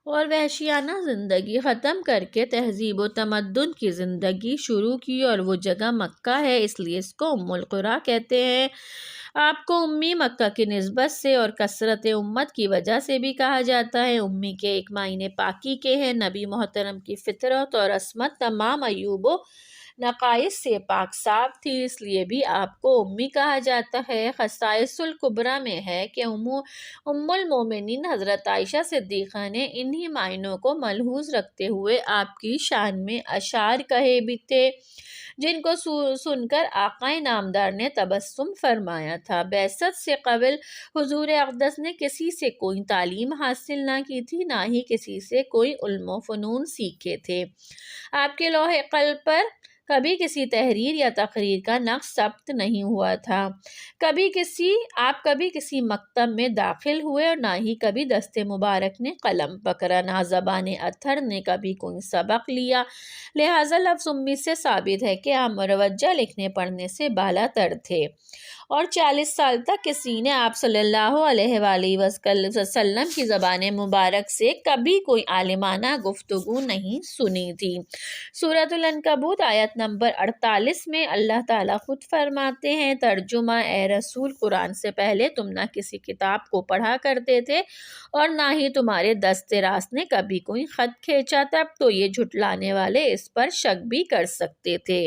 اور وحشیانہ زندگی ختم کر کے تہذیب و تمدن کی زندگی شروع کی، اور وہ جگہ مکہ ہے، اس لیے اس کو ام القریٰ کہتے ہیں۔ آپ کو امی مکہ کی نسبت سے اور کثرت امت کی وجہ سے بھی کہا جاتا ہے۔ امی کے ایک معنی پاکی کے ہیں۔ نبی محترم کی فطرت اور عصمت تمام عیوب و نقائص سے پاک صاف تھی، اس لیے بھی آپ کو امی کہا جاتا ہے۔ خصائص الکبریٰ میں ہے کہ ام المومنین حضرت عائشہ صدیقہ نے انہی معنوں کو ملحوظ رکھتے ہوئے آپ کی شان میں اشعار کہے بھی تھے، جن کو سن کر آقا نامدار نے تبسم فرمایا تھا۔ بعثت سے قبل حضور اقدس نے کسی سے کوئی تعلیم حاصل نہ کی تھی، نہ ہی کسی سے کوئی علم و فنون سیکھے تھے۔ آپ کے لوح قلب پر کبھی کسی تحریر یا تقریر کا نقش ثبت نہیں ہوا تھا۔ آپ کبھی کسی مکتب میں داخل ہوئے اور نہ ہی کبھی دست مبارک نے قلم پکڑا، نہ زبان اطہر نے کبھی کوئی سبق لیا۔ لہٰذا لفظ امی سے ثابت ہے کہ آپ مروجہ لکھنے پڑھنے سے بالا تر تھے، اور 40 سال تک کسی نے آپ صلی اللہ علیہ وآلہ وسلم کی زبان مبارک سے کبھی کوئی عالمانہ گفتگو نہیں سنی تھی۔ سورۃ العنکبوت آیت نمبر 48 میں اللہ تعالیٰ خود فرماتے ہیں، ترجمہ: اے رسول، قرآن سے پہلے تم نہ کسی کتاب کو پڑھا کرتے تھے اور نہ ہی تمہارے دست راست نے کبھی کوئی خط کھینچا، تب تو یہ جھٹلانے والے اس پر شک بھی کر سکتے تھے۔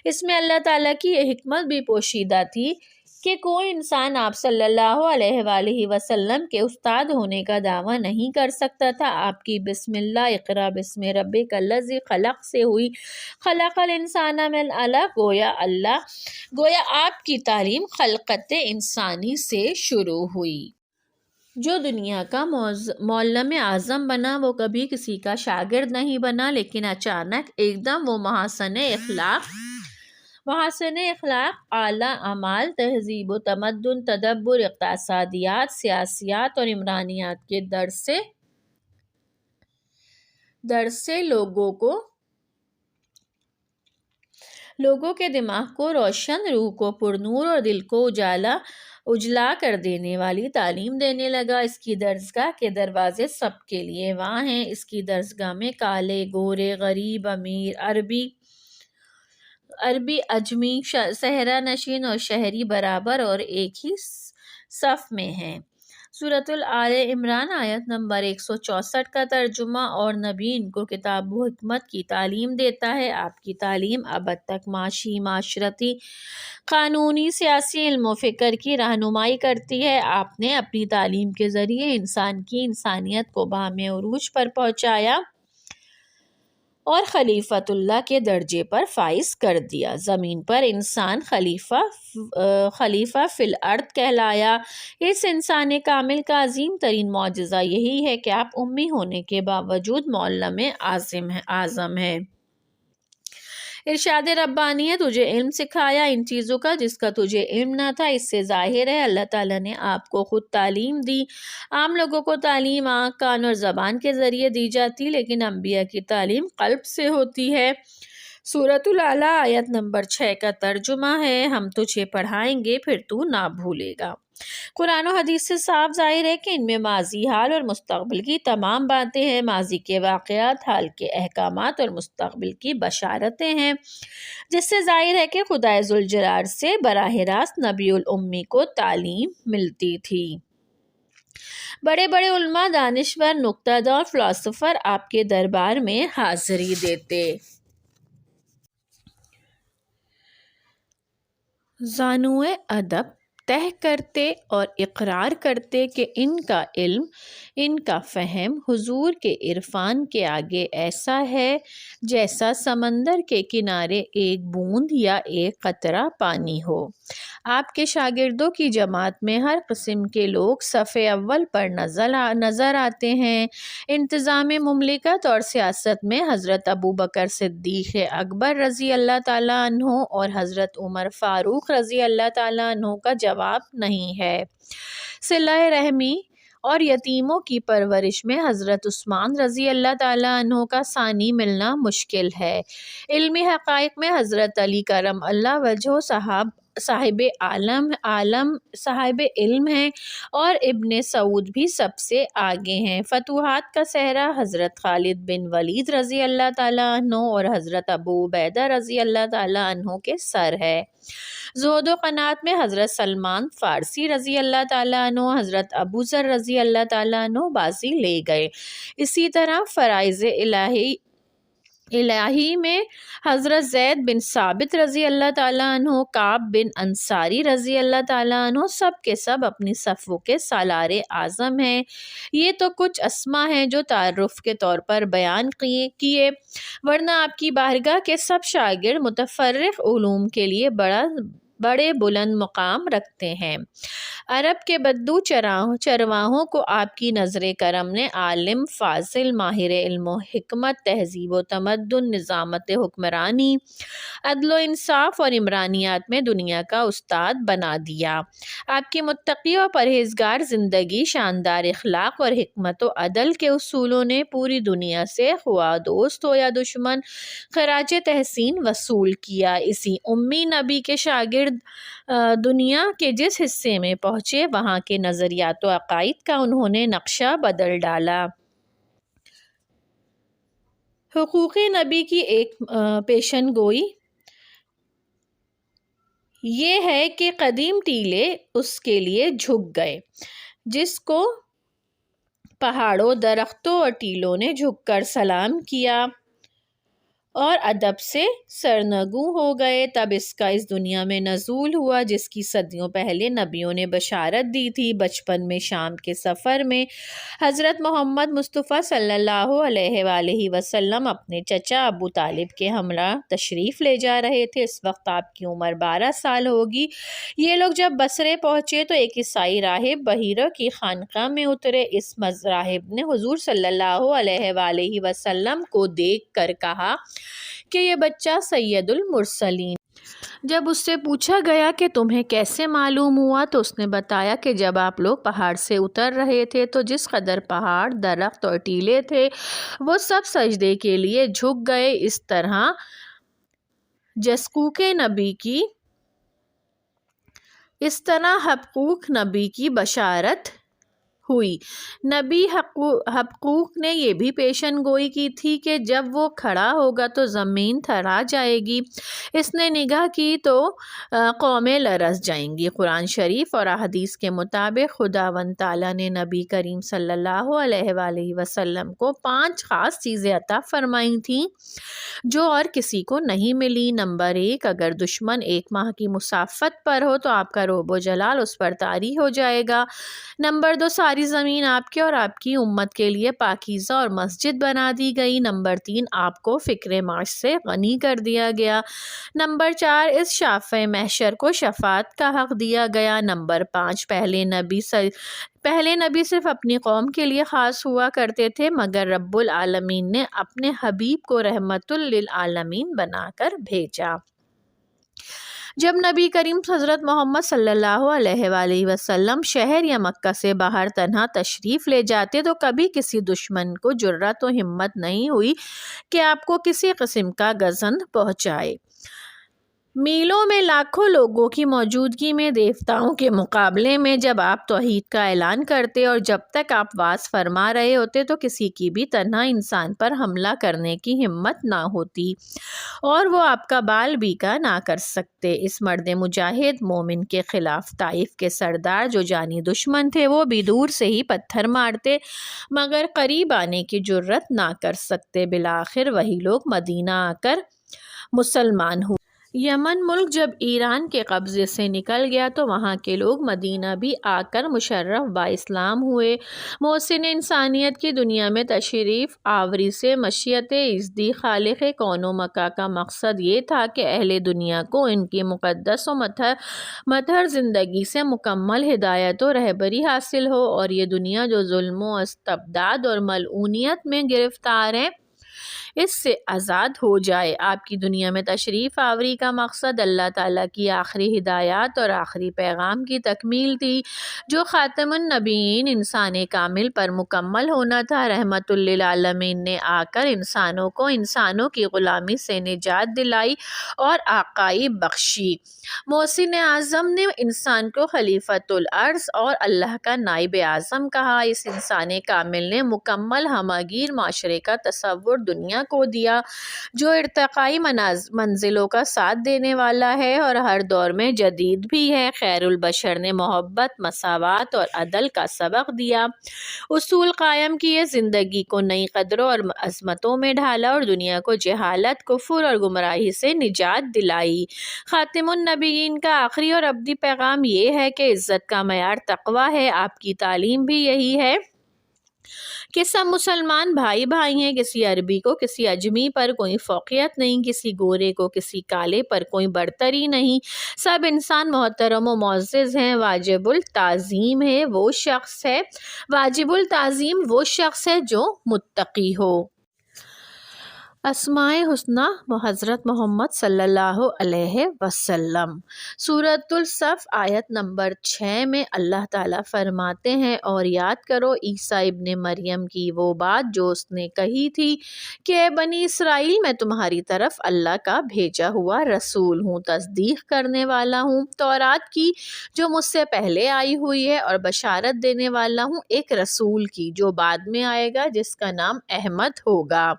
اس میں اللہ تعالیٰ کی یہ حکمت بھی پوشیدہ تھی کہ کوئی انسان آپ صلی اللہ علیہ وآلہ وسلم کے استاد ہونے کا دعویٰ نہیں کر سکتا تھا۔ آپ کی بسم اللہ اقرأ بسم ربک الذی خلق سے ہوئی خلق الانسان من علق، گویا آپ کی تعلیم خلقت انسانی سے شروع ہوئی۔ جو دنیا کا معلم اعظم بنا وہ کبھی کسی کا شاگرد نہیں بنا، لیکن اچانک ایک دم وہ محاسن اخلاق، اعلیٰ اعمال، تہذیب و تمدن، تدبر، اقتصادیات، سیاسیات اور عمرانیات کے در سے لوگوں کے دماغ کو روشن، روح کو پرنور اور دل کو اجلا کر دینے والی تعلیم دینے لگا۔ اس کی درسگاہ کے دروازے سب کے لیے وہاں ہیں۔ اس کی درسگاہ میں کالے، گورے، غریب، امیر، عربی، اجمی، صحرا نشین اور شہری برابر اور ایک ہی صف میں ہیں۔ سورۃ آل عمران آیت نمبر 164 کا ترجمہ: اور نبی ان کو کتاب و حکمت کی تعلیم دیتا ہے۔ آپ کی تعلیم ابد تک معاشی، معاشرتی، قانونی، سیاسی علم و فکر کی رہنمائی کرتی ہے۔ آپ نے اپنی تعلیم کے ذریعے انسان کی انسانیت کو بہم عروج پر پہنچایا اور خلیفۃ اللہ کے درجے پر فائز کر دیا۔ زمین پر انسان خلیفہ فی الارض کہلایا۔ اس انسان کامل کا عظیم ترین معجزہ یہی ہے کہ آپ امی ہونے کے باوجود معلم اعظم ہیں۔ ارشاد ربانی ہے، تجھے علم سکھایا ان چیزوں کا جس کا تجھے علم نہ تھا۔ اس سے ظاہر ہے اللہ تعالیٰ نے آپ کو خود تعلیم دی۔ عام لوگوں کو تعلیم آنکھ، کان اور زبان کے ذریعے دی جاتی، لیکن انبیاء کی تعلیم قلب سے ہوتی ہے۔ سورۃ الاعلیٰ آیت نمبر 6 کا ترجمہ ہے، ہم تجھے پڑھائیں گے پھر تو نہ بھولے گا۔ قرآن و حدیث سے صاف ظاہر ہے کہ ان میں ماضی، حال اور مستقبل کی تمام باتیں ہیں۔ ماضی کے واقعات، حال کے احکامات اور مستقبل کی بشارتیں ہیں، جس سے ظاہر ہے کہ خدائے ذوالجلال سے براہ راست نبی الامی کو تعلیم ملتی تھی۔ بڑے بڑے علماء، دانشور، نکتہ دار، فلاسفر آپ کے دربار میں حاضری دیتے۔ زانوئے ادب طے کرتے اور اقرار کرتے کہ ان کا علم، ان کا فہم حضور کے عرفان کے آگے ایسا ہے جیسا سمندر کے کنارے ایک بوند یا ایک قطرہ پانی ہو۔ آپ کے شاگردوں کی جماعت میں ہر قسم کے لوگ صف اول پر نظر آتے ہیں۔ انتظام مملکت اور سیاست میں حضرت ابوبکر صدیق اکبر رضی اللہ تعالیٰ عنہ اور حضرت عمر فاروق رضی اللہ تعالیٰ عنہ کا جواب نہیں ہے۔ صلہ رحمی اور یتیموں کی پرورش میں حضرت عثمان رضی اللہ تعالیٰ عنہ کا ثانی ملنا مشکل ہے۔ علمی حقائق میں حضرت علی کرم اللہ وجہہ صاحب علم ہیں اور ابن سعود بھی سب سے آگے ہیں۔ فتوحات کا صحرا حضرت خالد بن ولید رضی اللہ تعالیٰ عنہ اور حضرت ابو عبیدہ رضی اللہ تعالیٰ عنہ کے سر ہے۔ زہد و قناعت میں حضرت سلمان فارسی رضی اللہ تعالیٰ عنہ، حضرت ابو ذر رضی اللہ تعالیٰ عنہ بازی لے گئے۔ اسی طرح فرائض الہی میں حضرت زید بن ثابت رضی اللہ تعالیٰ عنہ، کعب بن انصاری رضی اللہ تعالیٰ عنہ سب کے سب اپنی صفوں کے سالار اعظم ہیں۔ یہ تو کچھ اسماء ہیں جو تعارف کے طور پر بیان کیے، ورنہ آپ کی بارگاہ کے سب شاگرد متفرق علوم کے لیے بڑے بلند مقام رکھتے ہیں۔ عرب کے بدو چرواہوں کو آپ کی نظر کرم نے عالم، فاضل، ماہر علم و حکمت، تہذیب و تمدن، نظامت حکمرانی، عدل و انصاف اور عمرانیات میں دنیا کا استاد بنا دیا۔ آپ کی متقی و پرہیزگار زندگی، شاندار اخلاق اور حکمت و عدل کے اصولوں نے پوری دنیا سے خواہ دوست ہو یا دشمن خراج تحسین وصول کیا۔ اسی امی نبی کے شاگرد دنیا کے جس حصے میں پہنچے وہاں کے نظریات و عقائد کا انہوں نے نقشہ بدل ڈالا۔ حقوق نبی کی ایک پیشن گوئی یہ ہے کہ قدیم ٹیلے اس کے لیے جھک گئے جس کو پہاڑوں، درختوں اور ٹیلوں نے جھک کر سلام کیا اور ادب سے سرنگوں ہو گئے۔ تب اس کا اس دنیا میں نزول ہوا جس کی صدیوں پہلے نبیوں نے بشارت دی تھی۔ بچپن میں شام کے سفر میں حضرت محمد مصطفیٰ صلی اللہ علیہ وآلہ وسلم اپنے چچا ابو طالب کے ہمراہ تشریف لے جا رہے تھے۔ اس وقت آپ کی عمر 12 سال ہوگی۔ یہ لوگ جب بصرے پہنچے تو ایک عیسائی راہب بحیرہ کی خانقاہ میں اترے۔ اس راہب نے حضور صلی اللہ علیہ وآلہ وسلم کو دیکھ کر کہا کہ یہ بچہ سید المرسلین۔ جب اس سے پوچھا گیا کہ تمہیں کیسے معلوم ہوا تو اس نے بتایا کہ جب آپ لوگ پہاڑ سے اتر رہے تھے تو جس قدر پہاڑ، درخت اور ٹیلے تھے وہ سب سجدے کے لیے جھک گئے۔ اس طرح حقوق نبی کی بشارت ہوئی۔ نبی حقوق نے یہ بھی پیشن گوئی کی تھی کہ جب وہ کھڑا ہوگا تو زمین تھرا جائے گی۔ اس نے نگاہ کی تو قومیں لرز جائیں گی۔ قرآن شریف اور احادیث کے مطابق خداوند تعالیٰ نے نبی کریم صلی اللہ علیہ وآلہ وسلم کو 5 خاص چیزیں عطا فرمائی تھیں جو اور کسی کو نہیں ملی۔ نمبر 1، اگر دشمن 1 ماہ کی مسافت پر ہو تو آپ کا رعب و جلال اس پر طاری ہو جائے گا۔ نمبر 2، ساری زمین آپ کے اور آپ کی امت کے لیے پاکیزہ اور مسجد بنا دی گئی۔ نمبر 3، آپ کو فکر معاش سے غنی کر دیا گیا۔ نمبر 4، اس شافع محشر کو شفاعت کا حق دیا گیا۔ نمبر 5، پہلے نبی صرف اپنی قوم کے لیے خاص ہوا کرتے تھے مگر رب العالمین نے اپنے حبیب کو رحمت للعالمین بنا کر بھیجا۔ جب نبی کریم حضرت محمد صلی اللہ علیہ وآلہ وسلم شہر یا مکہ سے باہر تنہا تشریف لے جاتے تو کبھی کسی دشمن کو جرأت و ہمت نہیں ہوئی کہ آپ کو کسی قسم کا گزند پہنچائے۔ میلوں میں لاکھوں لوگوں کی موجودگی میں دیوتاؤں کے مقابلے میں جب آپ توحید کا اعلان کرتے اور جب تک آپ واز فرما رہے ہوتے تو کسی کی بھی تنہا انسان پر حملہ کرنے کی ہمت نہ ہوتی اور وہ آپ کا بال بیکا نہ کر سکتے۔ اس مرد مجاہد مومن کے خلاف طائف کے سردار جو جانی دشمن تھے وہ بھی دور سے ہی پتھر مارتے مگر قریب آنے کی جرأت نہ کر سکتے۔ بالآخر وہی لوگ مدینہ آ کر مسلمان ہوئے۔ یمن ملک جب ایران کے قبضے سے نکل گیا تو وہاں کے لوگ مدینہ بھی آ کر مشرف با اسلام ہوئے۔ محسن انسانیت کی دنیا میں تشریف آوری سے مشیت ازدی خالق کون و مکان کا مقصد یہ تھا کہ اہل دنیا کو ان کی مقدس و مطہر زندگی سے مکمل ہدایت و رہبری حاصل ہو اور یہ دنیا جو ظلم و استبداد اور ملعونیت میں گرفتار ہے اس سے آزاد ہو جائے۔ آپ کی دنیا میں تشریف آوری کا مقصد اللہ تعالیٰ کی آخری ہدایات اور آخری پیغام کی تکمیل تھی، جو خاتم النبیین انسان کامل پر مکمل ہونا تھا۔ رحمت للعالمین نے آ کر انسانوں کو انسانوں کی غلامی سے نجات دلائی اور آقائی بخشی۔ محسن اعظم نے انسان کو خلیفۃ الارض اور اللہ کا نائب اعظم کہا۔ اس انسان کامل نے مکمل ہمہ گیر معاشرے کا تصور دنیا کو دیا، جو ارتقائی منزلوں کا ساتھ دینے والا ہے اور ہر دور میں جدید بھی ہے۔ خیر البشر نے محبت، مساوات اور عدل کا سبق دیا، اصول قائم کیے، زندگی کو نئی قدروں اور عظمتوں میں ڈھالا اور دنیا کو جہالت، کفر اور گمراہی سے نجات دلائی۔ خاتم النبیین کا آخری اور ابدی پیغام یہ ہے کہ عزت کا معیار تقویٰ ہے۔ آپ کی تعلیم بھی یہی ہے کہ سب مسلمان بھائی بھائی ہیں، کسی عربی کو کسی عجمی پر کوئی فوقیت نہیں، کسی گورے کو کسی کالے پر کوئی برتری نہیں، سب انسان محترم و معزز ہیں۔ واجب التعظیم وہ شخص ہے جو متقی ہو۔ اسماء حسنی حضرت محمد صلی اللہ علیہ وسلم۔ سورۃ الصف آیت نمبر 6 میں اللہ تعالیٰ فرماتے ہیں، اور یاد کرو عیسیٰ ابن مریم کی وہ بات جو اس نے کہی تھی کہ اے بنی اسرائیل، میں تمہاری طرف اللہ کا بھیجا ہوا رسول ہوں، تصدیق کرنے والا ہوں تورات کی جو مجھ سے پہلے آئی ہوئی ہے، اور بشارت دینے والا ہوں ایک رسول کی جو بعد میں آئے گا، جس کا نام احمد ہوگا۔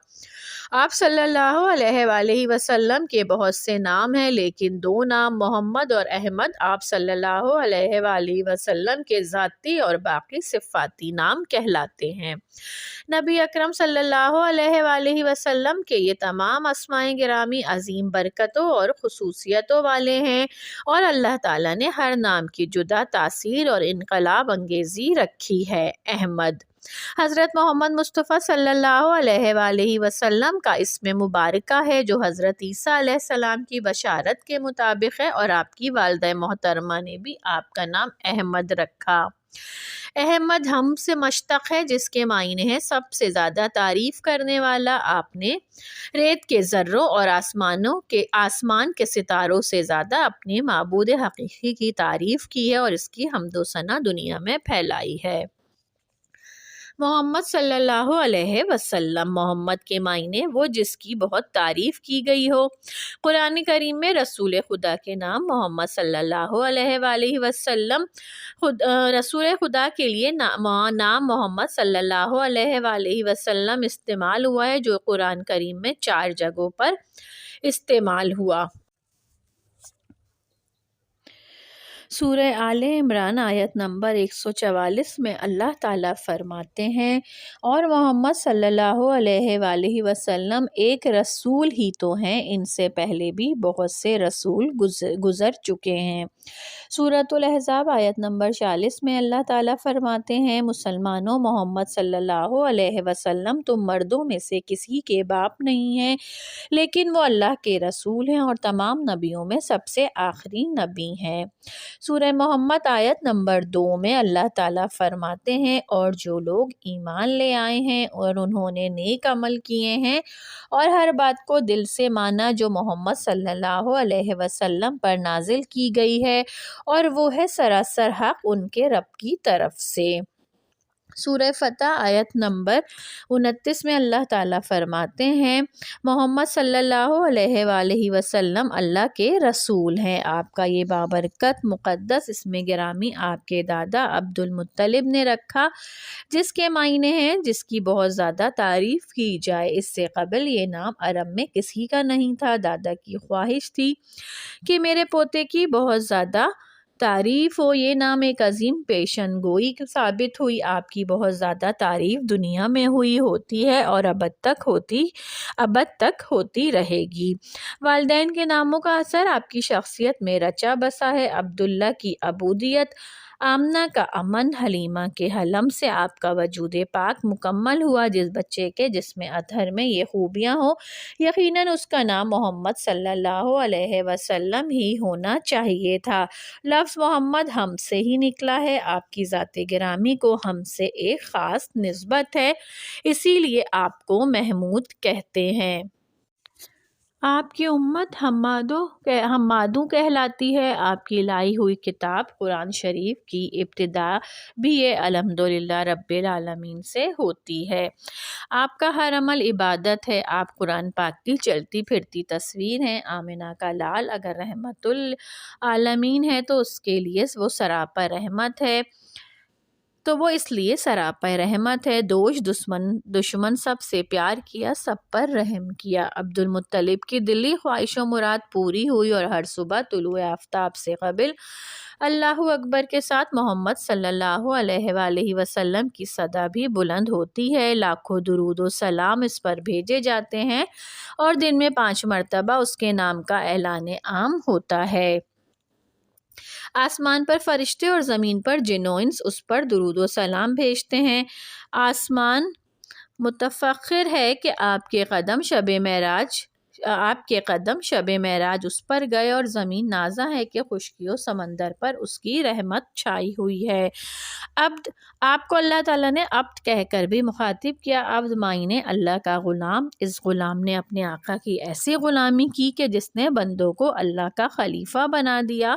آپ صلی اللہ علیہ وآلہ وسلم کے بہت سے نام ہیں، لیکن دو نام محمد اور احمد آپ صلی اللہ علیہ وآلہ وسلم کے ذاتی اور باقی صفاتی نام کہلاتے ہیں۔ نبی اکرم صلی اللہ علیہ وآلہ وسلم کے یہ تمام اسماء گرامی عظیم برکتوں اور خصوصیتوں والے ہیں، اور اللہ تعالیٰ نے ہر نام کی جدا تاثیر اور انقلاب انگیزی رکھی ہے۔ احمد حضرت محمد مصطفیٰ صلی اللہ علیہ وآلہ وسلم کا اسم مبارکہ ہے، جو حضرت عیسیٰ علیہ السلام کی بشارت کے مطابق ہے، اور آپ کی والدہ محترمہ نے بھی آپ کا نام احمد رکھا۔ احمد ہم سے مشتق ہے، جس کے معنی ہے سب سے زیادہ تعریف کرنے والا۔ آپ نے ریت کے ذروں اور آسمان کے ستاروں سے زیادہ اپنے معبود حقیقی کی تعریف کی ہے، اور اس کی حمد و ثنا دنیا میں پھیلائی ہے۔ محمد صلی اللہ علیہ وسلم۔ محمد کے معنی وہ جس کی بہت تعریف کی گئی ہو۔ قرآن کریم میں رسول خدا کے نام محمد صلی اللہ علیہ وآلہ وسلم رسول خدا کے لیے نام محمد صلی اللہ علیہ وآلہ وسلم استعمال ہوا ہے، جو قرآن کریم میں 4 جگہوں پر استعمال ہوا۔ سورہ آل عمران آیت نمبر 144 میں اللہ تعالیٰ فرماتے ہیں، اور محمد صلی اللہ علیہ وآلہ وسلم ایک رسول ہی تو ہیں، ان سے پہلے بھی بہت سے رسول گزر چکے ہیں۔ سورۃ الاحزاب آیت نمبر 40 میں اللہ تعالیٰ فرماتے ہیں، مسلمانوں، محمد صلی اللہ علیہ وسلم تم مردوں میں سے کسی کے باپ نہیں ہیں، لیکن وہ اللہ کے رسول ہیں اور تمام نبیوں میں سب سے آخری نبی ہیں۔ سورہ محمد آیت نمبر 2 میں اللہ تعالیٰ فرماتے ہیں، اور جو لوگ ایمان لے آئے ہیں اور انہوں نے نیک عمل کیے ہیں اور ہر بات کو دل سے مانا جو محمد صلی اللہ علیہ وسلم پر نازل کی گئی ہے، اور وہ ہے سراسر حق ان کے رب کی طرف سے۔ سورہ فتح آیت نمبر 29 میں اللہ تعالیٰ فرماتے ہیں، محمد صلی اللہ علیہ وآلہ وسلم اللہ کے رسول ہیں۔ آپ کا یہ بابرکت مقدس اسم گرامی آپ کے دادا عبد المطلب نے رکھا، جس کے معنی ہیں جس کی بہت زیادہ تعریف کی جائے۔ اس سے قبل یہ نام عرب میں کسی کا نہیں تھا۔ دادا کی خواہش تھی کہ میرے پوتے کی بہت زیادہ تعریف ہو۔ یہ نام ایک عظیم پیشن گوئی ثابت ہوئی۔ آپ کی بہت زیادہ تعریف دنیا میں ہوتی ہے اور ابد تک ہوتی رہے گی۔ والدین کے ناموں کا اثر آپ کی شخصیت میں رچا بسا ہے۔ عبداللہ کی عبودیت، آمنہ کا امن، حلیمہ کے حلم سے آپ کا وجود پاک مکمل ہوا۔ جس بچے کے جسم اطہر میں یہ خوبیاں ہوں، یقیناً اس کا نام محمد صلی اللہ علیہ وسلم ہی ہونا چاہیے تھا۔ لفظ لفظ محمد ہم سے ہی نکلا ہے، آپ کی ذات گرامی کو ہم سے ایک خاص نسبت ہے، اسی لیے آپ کو محمود کہتے ہیں۔ آپ کی امت حمادوں کہلاتی ہے۔ آپ کی لائی ہوئی کتاب قرآن شریف کی ابتدا بھی یہ الحمدللہ رب العالمین سے ہوتی ہے۔ آپ کا ہر عمل عبادت ہے۔ آپ قرآن پاک کی چلتی پھرتی تصویر ہیں۔ آمنہ کا لال اگر رحمت العالمین ہے تو اس کے لیے وہ سراپا رحمت ہے، تو وہ اس لیے سراپا رحمت ہے۔ دشمن سب سے پیار کیا، سب پر رحم کیا۔ عبد المطلب کی دلی خواہش و مراد پوری ہوئی اور ہر صبح طلوع آفتاب سے قبل اللہ اکبر کے ساتھ محمد صلی اللہ علیہ وآلہ وسلم کی صدا بھی بلند ہوتی ہے۔ لاکھوں درود و سلام اس پر بھیجے جاتے ہیں اور دن میں 5 مرتبہ اس کے نام کا اعلان عام ہوتا ہے۔ آسمان پر فرشتے اور زمین پر جن و انس اس پر درود و سلام بھیجتے ہیں۔ آسمان متفخر ہے کہ آپ کے قدم شب معراج اس پر گئے اور زمین نازا ہے کہ خشکی و سمندر پر اس کی رحمت چھائی ہوئی ہے۔ عبد، آپ کو اللہ تعالیٰ نے عبد کہہ کر بھی مخاطب کیا۔ عبد معنی اللہ کا غلام۔ اس غلام نے اپنے آقا کی ایسی غلامی کی کہ جس نے بندوں کو اللہ کا خلیفہ بنا دیا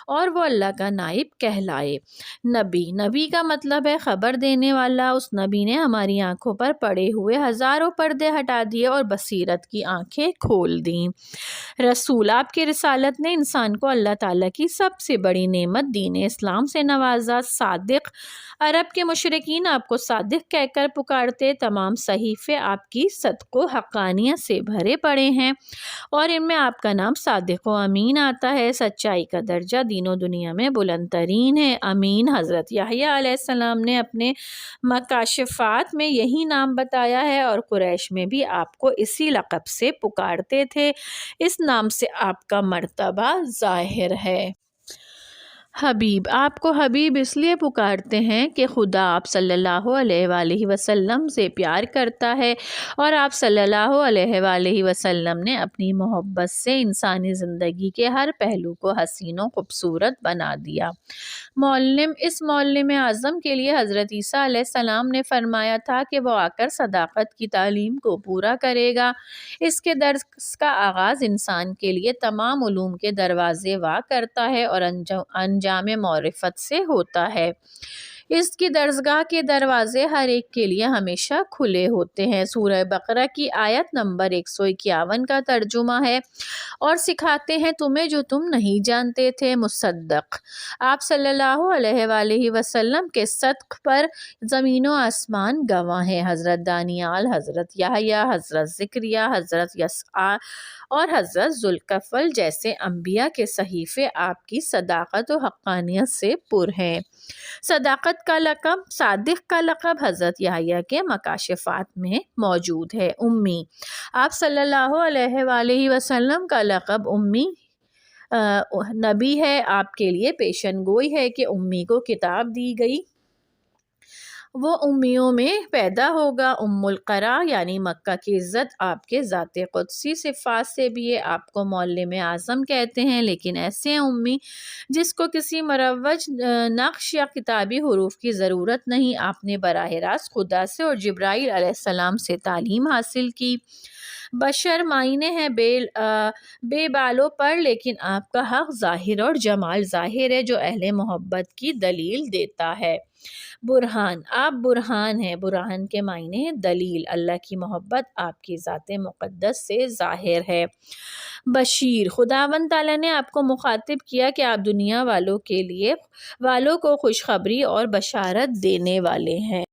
اور وہ اللہ کا نائب کہلائے۔ نبی کا مطلب ہے خبر دینے والا۔ اس نبی نے ہماری آنکھوں پر پڑے ہوئے ہزاروں پردے ہٹا دیے اور بصیرت کی آنکھیں کھول دیں۔ رسول، آپ کی رسالت نے انسان کو اللہ تعالیٰ کی سب سے بڑی نعمت دین اسلام سے نوازا۔ صادق، عرب کے مشرکین آپ کو صادق کہہ کر پکارتے۔ تمام صحیفے آپ کی صدق و حقانیت سے بھرے پڑے ہیں اور ان میں آپ کا نام صادق و امین آتا ہے۔ سچائی کا درجہ دین و دنیا میں بلند ترین ہے۔ امین، حضرت یحییٰ علیہ السلام نے اپنے مکاشفات میں یہی نام بتایا ہے اور قریش میں بھی آپ کو اسی لقب سے پکارتے تھے۔ اس نام سے آپ کا مرتبہ ظاہر ہے۔ حبیب، آپ کو حبیب اس لیے پکارتے ہیں کہ خدا آپ صلی اللہ علیہ وآلہ وسلم سے پیار کرتا ہے اور آپ صلی اللہ علیہ وآلہ وسلم نے اپنی محبت سے انسانی زندگی کے ہر پہلو کو حسین و خوبصورت بنا دیا۔ اس معلم اعظم کے لیے حضرت عیسیٰ علیہ السلام نے فرمایا تھا کہ وہ آ کر صداقت کی تعلیم کو پورا کرے گا۔ اس کے درس کا آغاز انسان کے لیے تمام علوم کے دروازے وا کرتا ہے اور انجام معرفت سے ہوتا ہے۔ اس کی درسگاہ کے دروازے ہر ایک کے لیے ہمیشہ کھلے ہوتے ہیں۔ سورہ بقرہ کی آیت نمبر 151 کا ترجمہ ہے اور سکھاتے ہیں تمہیں جو تم نہیں جانتے تھے۔ مصدق، آپ صلی اللہ علیہ وآلہ وسلم کے صدق پر زمین و آسمان گواہ ہیں۔ حضرت دانیال، حضرت یحییٰ، حضرت زکریا، حضرت یسع اور حضرت ذوالکفل جیسے انبیاء کے صحیفے آپ کی صداقت و حقانیت سے پر ہیں۔ صداقت کا لقب، صادق کا لقب حضرت یحییٰ کے مکاشفات میں موجود ہے۔ امی، آپ صلی اللہ علیہ وآلہ وسلم کا لقب امی نبی ہے۔ آپ کے لیے پیشن گوئی ہے کہ امی کو کتاب دی گئی، وہ امیوں میں پیدا ہوگا۔ ام القرا یعنی مکہ کی عزت آپ کے ذات قدسی صفات سے بھی ہے۔ آپ کو معلم اعظم کہتے ہیں، لیکن ایسے امی جس کو کسی مروج نقش یا کتابی حروف کی ضرورت نہیں۔ آپ نے براہ راست خدا سے اور جبرائیل علیہ السلام سے تعلیم حاصل کی۔ بشر معنی ہے بے بالوں پر، لیکن آپ کا حق ظاہر اور جمال ظاہر ہے جو اہل محبت کی دلیل دیتا ہے۔ برہان، آپ برہان ہیں۔ برہان کے معنی ہے دلیل۔ اللہ کی محبت آپ کی ذات مقدس سے ظاہر ہے۔ بشیر، خداوند تعالیٰ نے آپ کو مخاطب کیا کہ آپ دنیا والوں کو خوشخبری اور بشارت دینے والے ہیں۔